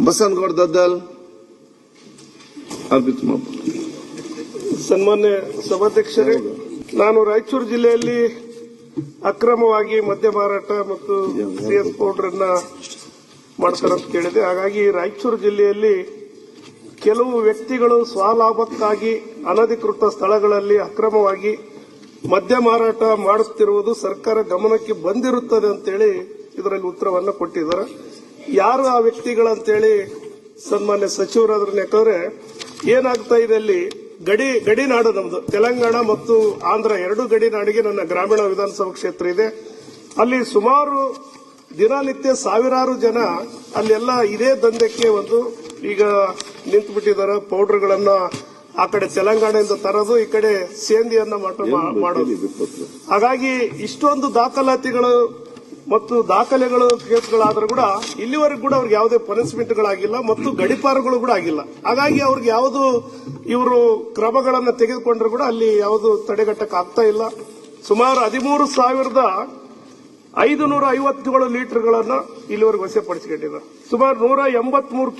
ಬಸನಗೌಡ ದದ್ದಲ್, ಅರ್ಪಿತ್ ಮಾಪು. ಸನ್ಮಾನ್ಯ ಸಭಾಧ್ಯಕ್ಷರೇ, ನಾನು ರಾಯಚೂರು ಜಿಲ್ಲೆಯಲ್ಲಿ ಅಕ್ರಮವಾಗಿ ಮದ್ಯ ಮಾರಾಟ ಮತ್ತು ಸಿಎಸ್ ಪೌಡರ್ ಅನ್ನ ಮಾಡ್ತಾರಂತ ಕೇಳಿದೆ. ಹಾಗಾಗಿ ರಾಯಚೂರು ಜಿಲ್ಲೆಯಲ್ಲಿ ಕೆಲವು ವ್ಯಕ್ತಿಗಳು ಸ್ವಲಾಭಕ್ಕಾಗಿ ಅನಧಿಕೃತ ಸ್ಥಳಗಳಲ್ಲಿ ಅಕ್ರಮವಾಗಿ ಮದ್ಯ ಮಾರಾಟ ಮಾಡುತ್ತಿರುವುದು ಸರ್ಕಾರ ಗಮನಕ್ಕೆ ಬಂದಿರುತ್ತದೆ ಅಂತೇಳಿ ಇದರಲ್ಲಿ ಉತ್ತರವನ್ನು ಕೊಟ್ಟಿದ್ದಾರೆ. ಯಾರು ಆ ವ್ಯಕ್ತಿಗಳಂತೇಳಿ ಸನ್ಮಾನ್ಯ ಸಚಿವರಾದ್ರೂ ಯಾಕಂದ್ರೆ ಏನಾಗ್ತಾ ಇದೆ ಅಲ್ಲಿ ಗಡಿನಾಡು ನಮ್ದು ತೆಲಂಗಾಣ ಮತ್ತು ಆಂಧ್ರ ಎರಡು ಗಡಿನಾಡಿಗೆ ನನ್ನ ಗ್ರಾಮೀಣ ವಿಧಾನಸಭಾ ಕ್ಷೇತ್ರ ಇದೆ. ಅಲ್ಲಿ ಸುಮಾರು ದಿನನಿತ್ಯ ಸಾವಿರಾರು ಜನ ಅಲ್ಲೆಲ್ಲ ಇದೇ ದಂಧೆಗೆ ಈಗ ನಿಂತುಬಿಟ್ಟಿದ್ದಾರೆ. ಪೌಡರ್ಗಳನ್ನ ಆ ಕಡೆ ತೆಲಂಗಾಣದಿಂದ ತರೋದು, ಈ ಕಡೆ ಸೇಂದಿಯನ್ನ ಮಾಡೋದು. ಹಾಗಾಗಿ ಇಷ್ಟೊಂದು ದಾಖಲಾತಿಗಳು ಮತ್ತು ದಾಖಲೆಗಳು ಕೇಸ್ಗಳಾದ್ರೂ ಕೂಡ ಇಲ್ಲಿವರೆಗೂ ಕೂಡ ಅವ್ರಿಗೆ ಯಾವುದೇ ಪನಿಷ್ಮೆಂಟ್ಗಳಾಗಿಲ್ಲ ಮತ್ತು ಗಡಿಪಾರುಗಳು ಕೂಡ ಆಗಿಲ್ಲ. ಹಾಗಾಗಿ ಅವ್ರಿಗೆ ಯಾವುದು ಇವರು ಕ್ರಮಗಳನ್ನು ತೆಗೆದುಕೊಂಡ್ರು ಕೂಡ ಅಲ್ಲಿ ಯಾವುದು ತಡೆಗಟ್ಟಕ್ಕೆ ಆಗ್ತಾ ಇಲ್ಲ. ಸುಮಾರು 13,557 ಲೀಟರ್ಗಳನ್ನ ಇಲ್ಲಿವರೆಗೂ ವಶಪಡಿಸಿಕೊಂಡಿದ್ದಾರೆ. ಸುಮಾರು 183